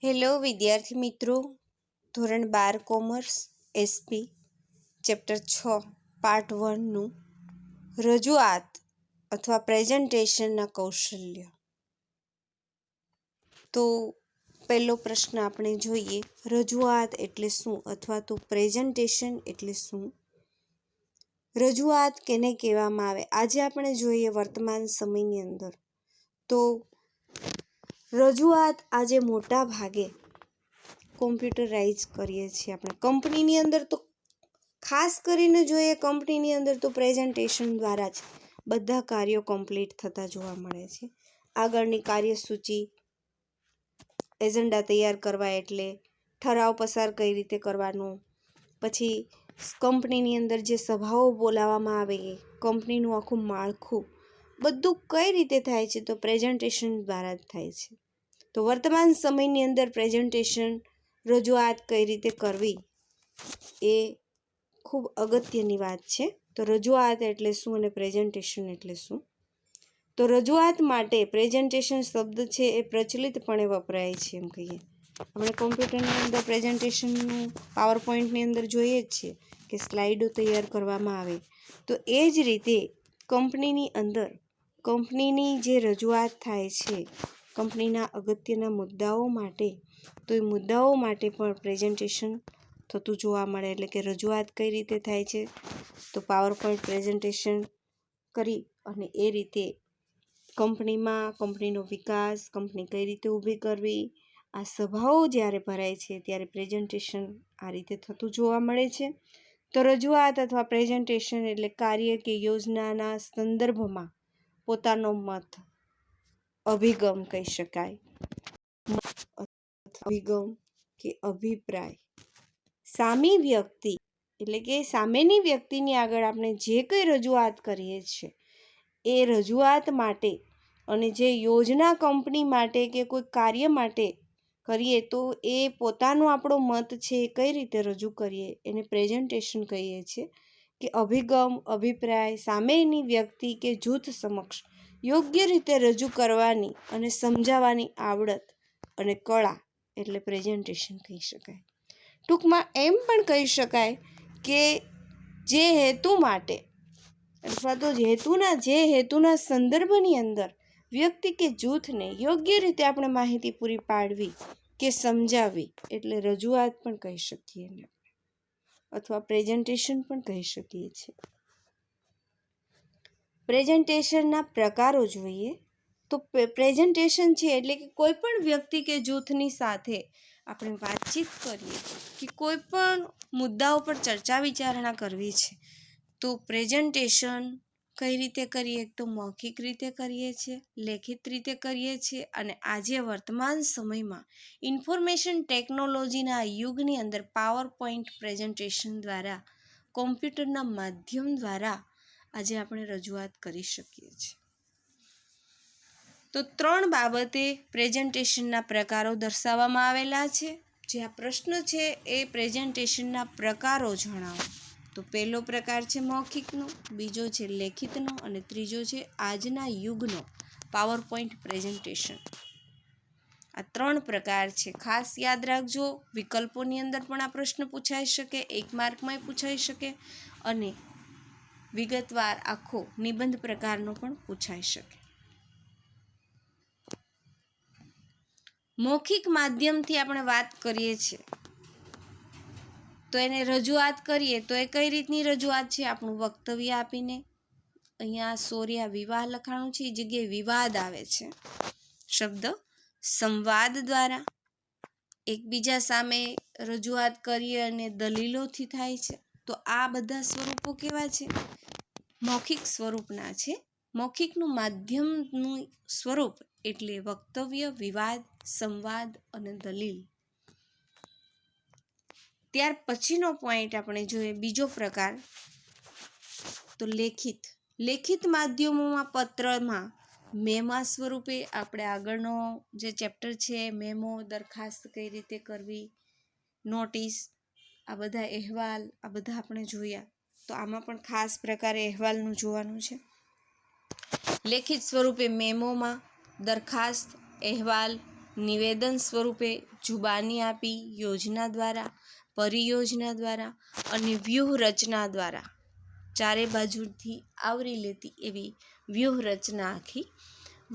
Hello વિદ્યાર્થી મિત્રો, ધોરણ 12 કોમર્સ એસપી ચેપ્ટર 6 પાર્ટ 1નું રજૂઆત અથવા પ્રેઝન્ટેશનના કૌશલ્ય. તો પહેલો પ્રશ્ન આપણે જોઈએ, રજૂઆત એટલે શું અથવા તો પ્રેઝન્ટેશન એટલે શું? રજૂઆત કેને કહેવામાં આવે? આજે આપણે જોઈએ વર્તમાન સમયની અંદર તો રજૂઆત આજે મોટા ભાગે કોમ્પ્યુટરાઇઝ કરીએ છીએ આપણે. કંપનીની અંદર તો ખાસ કરીને જોઈએ, કંપનીની અંદર તો પ્રેઝન્ટેશન દ્વારા જ બધા કાર્યો કમ્પ્લીટ થતા જોવા મળે છે. આગળની કાર્યસૂચિ, એજન્ડા તૈયાર કરવા એટલે ઠરાવ પસાર કઈ રીતે કરવાનો, પછી કંપનીની અંદર જે સભાઓ બોલાવવામાં આવે, કંપનીનું આખું માળખું બધું કઈ રીતે થાય છે? તો પ્રેઝન્ટેશન દ્વારા જ થાય છે. તો વર્તમાન સમયની અંદર પ્રેઝન્ટેશન, રજૂઆત કઈ રીતે કરવી એ ખૂબ અગત્યની વાત છે. તો રજૂઆત એટલે શું અને પ્રેઝન્ટેશન એટલે શું? તો રજૂઆત માટે પ્રેઝન્ટેશન શબ્દ છે એ પ્રચલિતપણે વપરાય છે. એમ કહીએ આપણે કોમ્પ્યુટરની અંદર પ્રેઝન્ટેશનનું પાવર પોઈન્ટની અંદર જોઈએ જ છીએ કે સ્લાઇડો તૈયાર કરવામાં આવે. તો એ જ રીતે કંપનીની અંદર કંપનીની જે રજૂઆત થાય છે કંપનીના અગત્યના મુદ્દાઓ માટે, તો એ મુદ્દાઓ માટે પણ પ્રેઝન્ટેશન થતું જોવા મળે. એટલે કે રજૂઆત કઈ રીતે થાય છે? તો પાવર પોઈન્ટ પ્રેઝન્ટેશન કરી અને એ રીતે કંપનીમાં કંપનીનો વિકાસ, કંપની કઈ રીતે ઊભી કરવી, આ સભાઓ જ્યારે ભરાય છે ત્યારે પ્રેઝન્ટેશન આ રીતે થતું જોવા મળે છે. તો રજૂઆત અથવા પ્રેઝન્ટેશન એટલે કાર્ય કે યોજનાના સંદર્ભમાં પોતાનો મત, અભિગમ કહી શકાય, અભિગમ કે અભિપ્રાય સામી વ્યક્તિ એટલે કે સામેની વ્યક્તિની આગળ આપણે જે કંઈ રજૂઆત કરીએ છીએ એ રજૂઆત માટે અને જે યોજના કંપની માટે કે કોઈ કાર્ય માટે કરીએ તો એ પોતાનો આપણો મત છે એ કઈ રીતે રજૂ કરીએ એને પ્રેઝન્ટેશન કહીએ છીએ. કે અભિગમ, અભિપ્રાય સામેની વ્યક્તિ કે જૂથ સમક્ષ યોગ્ય રીતે રજૂ કરવાની અને સમજાવવાની આવડત અને કળા એટલે પ્રેઝન્ટેશન કહી શકાય. ટૂંકમાં એમ પણ કહી શકાય કે જે હેતુ માટે અથવા તો જે હેતુના સંદર્ભની અંદર વ્યક્તિ કે જૂથને યોગ્ય રીતે આપણે માહિતી પૂરી પાડવી કે સમજાવવી એટલે રજૂઆત પણ કહી શકીએ અથવા પ્રેઝન્ટેશન પણ કહી શકીએ છીએ. પ્રેઝન્ટેશનના પ્રકારો જોઈએ તો પ્રેઝન્ટેશન છે એટલે કે કોઈ પણ વ્યક્તિ કે જૂથની સાથે આપણે વાતચીત કરીએ કે કોઈ પણ મુદ્દાઓ પર ચર્ચા વિચારણા કરવી છે તો પ્રેઝન્ટેશન કઈ રીતે કરીએ? તો મૌખિક રીતે કરીએ છીએ, લેખિત રીતે કરીએ છીએ. અને આજે વર્તમાન સમયમાં ઇન્ફોર્મેશન ટેકનોલોજીના યુગની અંદર પાવર પોઈન્ટ પ્રેઝન્ટેશન દ્વારા, કોમ્પ્યુટરના માધ્યમ દ્વારા આજે આપણે રજૂઆત કરી શકીએ છીએ. તો 3 બાબતે પ્રેઝન્ટેશનના પ્રકારો દર્શાવવામાં આવેલા છે. જે આ પ્રશ્ન છે એ પ્રેઝન્ટેશનના પ્રકારો જણાવો. તો પહેલો પ્રકાર છે મૌખિકનો, બીજો છે લેખિતનો અને ત્રીજો છે આજના યુગનો પાવર પોઈન્ટ પ્રેઝન્ટેશન. આ 3 પ્રકાર છે. ખાસ યાદ રાખજો, વિકલ્પોની અંદર પણ આ પ્રશ્ન પૂછાઈ શકે, 1 માર્કમાં પૂછાઈ શકે અને વિગતવાર આખો નિબંધ પ્રકારનો પણ પૂછાઈ શકે. મૌખિક માધ્યમથી આપણે વાત કરીએ છીએ તો એને રજૂઆત કરીએ તો એ કઈ રીતની રજૂઆત છે? આપણું વક્તવ્ય આપીને, અહીંયા સોર્યા વિવાહ લખાણું છે એ જગ્યાએ વિવાદ આવે છે. શબ્દ સંવાદ દ્વારા એકબીજા સામે રજૂઆત કરીએ અને દલીલોથી થાય છે. તો આ બધા સ્વરૂપો કેવા છે? મૌખિક સ્વરૂપના છે. મૌખિકનું માધ્યમનું સ્વરૂપ એટલે વક્તવ્ય, વિવાદ, સંવાદ અને દલીલ. ત્યાર પછીનો પોઈન્ટ આપણે જોઈએ, બીજો પ્રકાર તો લેખિત. લેખિત માધ્યમોમાં પત્રમાં મેમા સ્વરૂપે આપણે આગળનો જે ચેપ્ટર છે મેમો, દરખાસ્ત કઈ રીતે કરવી, નોટિસ, આ બધા અહેવાલ, આ બધા આપણે જોયા. તો આમાં પણ ખાસ પ્રકારે અહેવાલનું જોવાનું છે. લેખિત સ્વરૂપે મેમોમાં દરખાસ્ત, અહેવાલ, નિવેદન સ્વરૂપે, જુબાની આપી, યોજના દ્વારા, પરિયોજના દ્વારા અને વ્યૂહરચના દ્વારા ચારે બાજુથી આવરી લેતી એવી વ્યૂહરચના આખી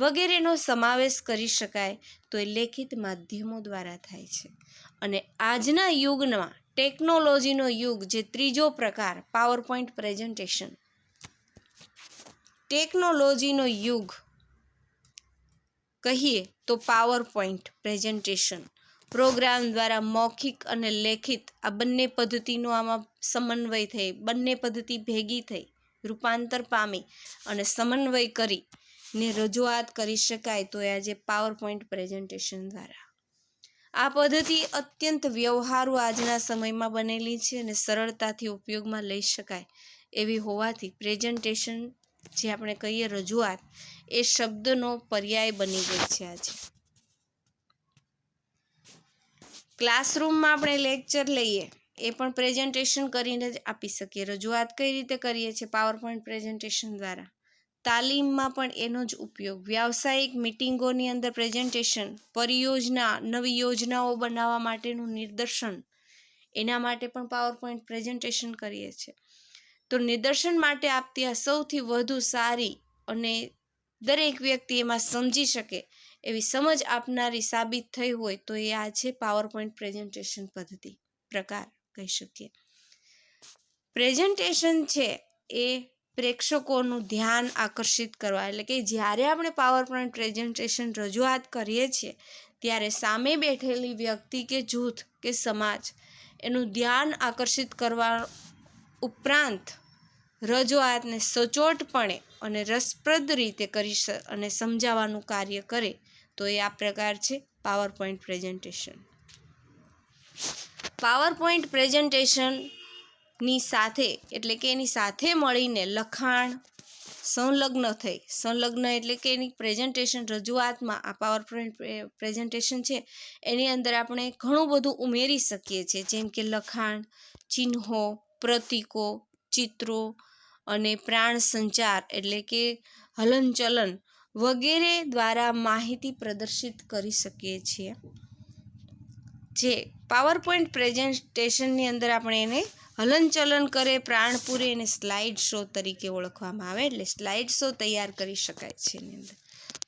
વગેરેનો સમાવેશ કરી શકાય તો એ લેખિત માધ્યમો દ્વારા થાય છે. અને આજના યુગમાં ટેકનોલોજીનો યુગ, જે ત્રીજો પ્રકાર પાવરપોઈન્ટ પ્રેઝન્ટેશન, ટેકનોલોજીનો યુગ કહીએ તો પાવરપોઈન્ટ પ્રેઝન્ટેશન પ્રોગ્રામ દ્વારા મૌખિક અને લેખિત આ બંને પદ્ધતિનો આમાં સમન્વય થઈ, બંને પદ્ધતિ ભેગી થઈ, રૂપાંતર પામી અને સમન્વય કરીને રજૂઆત કરી શકાય તો એ આજે પાવરપોઈન્ટ પ્રેઝન્ટેશન દ્વારા. આ પદ્ધતિ અત્યંત વ્યવહારુ આજના સમયમાં બનેલી છે અને સરળતાથી ઉપયોગમાં લઈ શકાય એવી હોવાથી પ્રેઝન્ટેશન, જે આપણે કહીએ રજૂઆત, એ શબ્દનો પર્યાય બની ગઈ છે આજે. ક્લાસરૂમમાં આપણે લેક્ચર લઈએ એ પણ પ્રેઝન્ટેશન કરીને જ આપી શકીએ. રજૂઆત કઈ રીતે કરીએ છીએ? પાવરપોઈન્ટ પ્રેઝન્ટેશન દ્વારા. તાલીમમાં પણ એનો જ ઉપયોગ. વ્યાવસાયિક મિટિંગોની અંદર પ્રેઝન્ટેશન, પરિયોજના, નવી યોજનાઓ બનાવવા માટેનું નિદર્શન, એના માટે પણ પાવરપોઈન્ટ પ્રેઝન્ટેશન કરીએ છીએ. તો નિદર્શન માટે આપતી આ સૌથી વધુ સારી અને દરેક વ્યક્તિ એમાં સમજી શકે એવી સમજ આપનારી સાબિત થઈ હોય તો એ આ છે પાવરપોઈન્ટ પ્રેઝન્ટેશન પદ્ધતિ પ્રકાર કહી શકીએ. પ્રેઝન્ટેશન છે એ પ્રેક્ષકોનું ધ્યાન આકર્ષિત કરવા, એટલે કે જ્યારે આપણે પાવરપોઈન્ટ પ્રેઝન્ટેશન રજૂઆત કરીએ છીએ ત્યારે સામે બેઠેલી વ્યક્તિ કે જૂથ કે સમાજ એનું ધ્યાન આકર્ષિત કરવા ઉપરાંત રજૂઆતને સચોટપણે અને રસપ્રદ રીતે કરી અને સમજાવવાનું કાર્ય કરે તો એ આ પ્રકાર છે પાવરપોઈન્ટ પ્રેઝન્ટેશન. પાવરપોઈન્ટ પ્રેઝન્ટેશનની સાથે, એટલે કે એની સાથે મળીને લખાણ સંલગ્ન એટલે કે એની પ્રેઝન્ટેશન રજૂઆતમાં આ પાવરપોઈન્ટ પ્રેઝન્ટેશન છે એની અંદર આપણે ઘણું બધું ઉમેરી શકીએ છીએ, જેમ કે લખાણ, ચિહ્નો, પ્રતીકો, ચિત્રો અને પ્રાણ સંચાર એટલે કે હલનચલન વગેરે દ્વારા માહિતી પ્રદર્શિત કરી શકીએ છીએ. જે પાવરપોઈન્ટ પ્રેઝન્ટેશનની અંદર આપણે એને હલનચલન કરે, પ્રાણ પૂરે, એને સ્લાઇડ શો તરીકે ઓળખવામાં આવે, એટલે સ્લાઇડ શો તૈયાર કરી શકાય છે એની અંદર.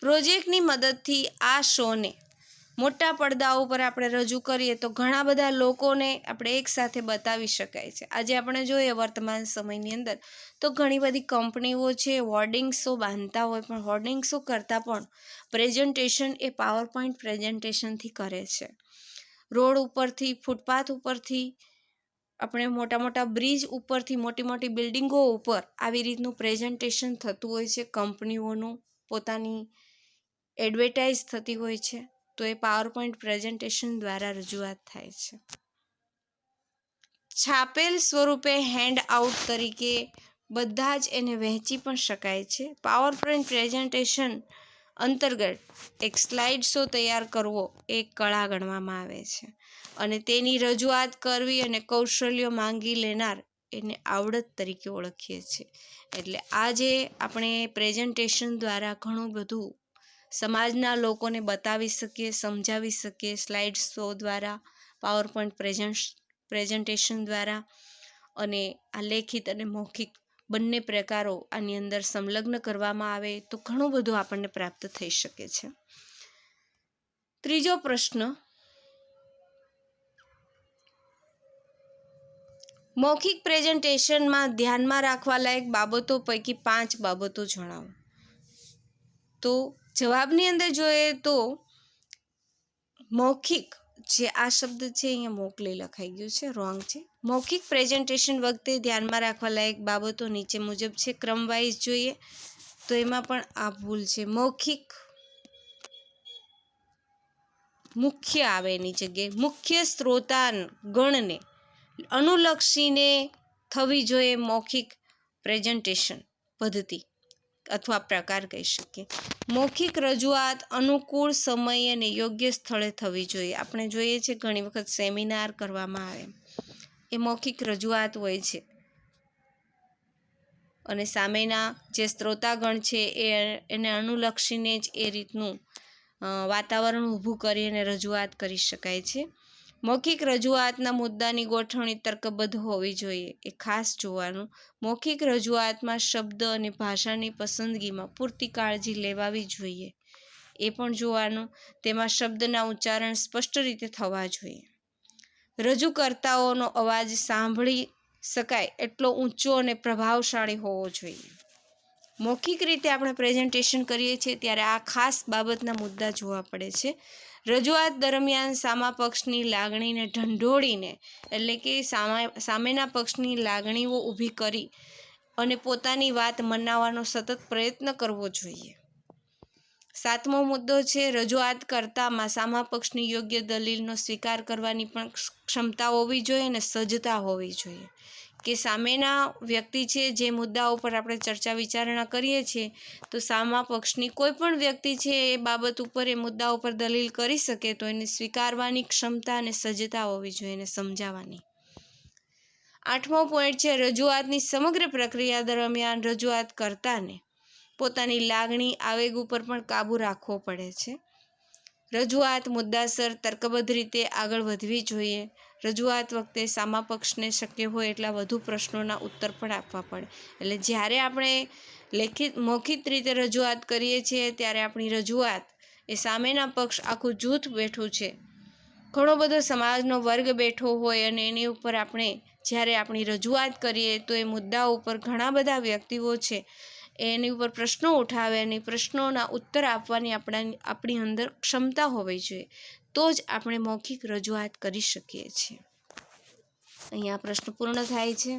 પ્રોજેક્ટની મદદથી આ શોને મોટા પડદા ઉપર આપણે રજૂ કરીએ તો ઘણા બધા લોકોને આપણે એકસાથે બતાવી શકાય છે. આજે આપણે જોઈએ વર્તમાન સમયની અંદર તો ઘણી બધી કંપનીઓ છે હોર્ડિંગ્સો બાંધતા હોય, પણ હોર્ડિંગ્સો કરતાં પણ પ્રેઝન્ટેશન એ પાવરપોઈન્ટ પ્રેઝન્ટેશનથી કરે છે. રોડ ઉપરથી, ફૂટપાથ ઉપરથી, આપણે મોટા મોટા બ્રિજ ઉપરથી, મોટી મોટી બિલ્ડિંગો ઉપર આવી રીતનું પ્રેઝન્ટેશન થતું હોય છે. કંપનીઓનું પોતાની એડવર્ટાઇઝ થતી હોય છે તો એ પાવરપોઈન્ટ પ્રેઝન્ટેશન દ્વારા રજૂઆત થાય છે. છાપેલ સ્વરૂપે હેન્ડ આઉટ તરીકે બધા જ એને વહેંચી પણ શકાય છે. પાવરપોઈન્ટ પ્રેઝન્ટેશન અંતર્ગત એક સ્લાઇડ શો તૈયાર કરવો એ કળા ગણવામાં આવે છે અને તેની રજૂઆત કરવી અને કૌશલ્યો માંગી લેનાર એને આવડત તરીકે ઓળખીએ છીએ. એટલે આજે આપણે પ્રેઝન્ટેશન દ્વારા ઘણું બધું સમાજના લોકોને બતાવી શકીએ, સમજાવી શકીએ, સ્લાઇડ શો દ્વારા, પાવરપોઈન્ટ પ્રેઝન્ટેશન દ્વારા, અને આ લેખિત અને મૌખિક બંને પ્રકારો આની અંદર સંલગ્ન કરવામાં આવે તો ઘણું બધું આપણને પ્રાપ્ત થઈ શકે છે. ત્રીજો પ્રશ્ન, મૌખિક પ્રેઝન્ટેશનમાં ધ્યાનમાં રાખવા લાયક બાબતો પૈકી 5 બાબતો જણાવો. તો જવાબની અંદર જોઈએ તો મૌખિક, જે આ શબ્દ છે અહીંયા મોકલી લખાઈ ગયું છે, રોંગ છે. મૌખિક પ્રેઝન્ટેશન વખતે ધ્યાનમાં રાખવા લાયક બાબતો નીચે મુજબ છે. ક્રમવાઇઝ જોઈએ તો એમાં પણ આ ભૂલ છે. મૌખિક મુખ્ય આવે એની જગ્યાએ મુખ્ય શ્રોતા ગણને અનુલક્ષીને થવી જોઈએ મૌખિક પ્રેઝન્ટેશન પદ્ધતિ અથવા પ્રકાર કહી શકીએ. મૌખિક રજૂઆત અનુકૂળ સમય અને યોગ્ય સ્થળે થવી જોઈએ. આપણે જોઈએ છે ઘણી વખત સેમિનાર કરવામાં આવે એ મૌખિક રજૂઆત હોય છે અને સામેના જે શ્રોતાગણ છે એને અનુલક્ષીને જ એ રીતનું વાતાવરણ ઊભું કરીને રજૂઆત કરી શકાય છે. મૌખિક રજૂઆતના મુદ્દાની ગોઠવણી તર્કબદ્ધ હોવી જોઈએ, એ ખાસ જોવાનું. મૌખિક રજૂઆતમાં શબ્દ અને ભાષાની પસંદગીમાં પૂરતી કાળજી લેવાવી જોઈએ, એ પણ જોવાનું. તેમાં શબ્દના ઉચ્ચારણ સ્પષ્ટ રીતે થવા જોઈએ. રજૂકર્તાઓનો અવાજ સાંભળી શકાય એટલો ઊંચો અને પ્રભાવશાળી હોવો જોઈએ. મૌખિક રીતે આપણે પ્રેઝન્ટેશન કરીએ છીએ ત્યારે આ ખાસ બાબતના મુદ્દા જોવા પડે છે. રજૂઆત દરમિયાન સામા પક્ષની લાગણીને ઢંઢોળીને, એટલે કે સામેના પક્ષની લાગણીઓ ઊભી કરી અને પોતાની વાત મનાવવાનો સતત પ્રયત્ન કરવો જોઈએ. 7મો મુદ્દો છે રજૂઆત કરતામાં સામા પક્ષની યોગ્ય દલીલનો સ્વીકાર કરવાની પણ ક્ષમતા હોવી જોઈએ અને સજ્જતા હોવી જોઈએ. કે સામેના વ્યક્તિ છે, જે મુદ્દા ઉપર આપણે ચર્ચા વિચારણા કરીએ છીએ, તો સામા પક્ષની કોઈ પણ વ્યક્તિ છે એ બાબત ઉપર, એ મુદ્દા ઉપર દલીલ કરી શકે, તો એને સ્વીકારવાની ક્ષમતા અને સજ્જતા હોવી જોઈએ, એને સમજાવવાની. 8મો પોઈન્ટ છે રજૂઆતની સમગ્ર પ્રક્રિયા દરમિયાન રજૂઆત કરતાને પોતાની લાગણી, આવેગ ઉપર પણ કાબૂ રાખવો પડે છે. રજૂઆત મુદ્દાસર, તર્કબદ્ધ રીતે આગળ વધવી જોઈએ. રજૂઆત વખતે સામા પક્ષને શક્ય હોય એટલા વધુ પ્રશ્નોના ઉત્તર પણ આપવા પડે. એટલે જ્યારે આપણે મૌખિક રીતે રજૂઆત કરીએ છીએ ત્યારે આપણી રજૂઆત એ સામેના પક્ષ, આખું જૂથ બેઠું છે, ઘણો બધો સમાજનો વર્ગ બેઠો હોય અને એની ઉપર આપણે જ્યારે આપણી રજૂઆત કરીએ તો એ મુદ્દા ઉપર ઘણા બધા વ્યક્તિઓ છે એની ઉપર પ્રશ્નો ઉઠાવે અને પ્રશ્નોના ઉત્તર આપવાની આપણી અંદર ક્ષમતા હોવી જોઈએ, તો જ આપણે મૌખિક રજૂઆત કરી શકીએ છીએ. અહીંયા પ્રશ્ન પૂર્ણ થાય છે.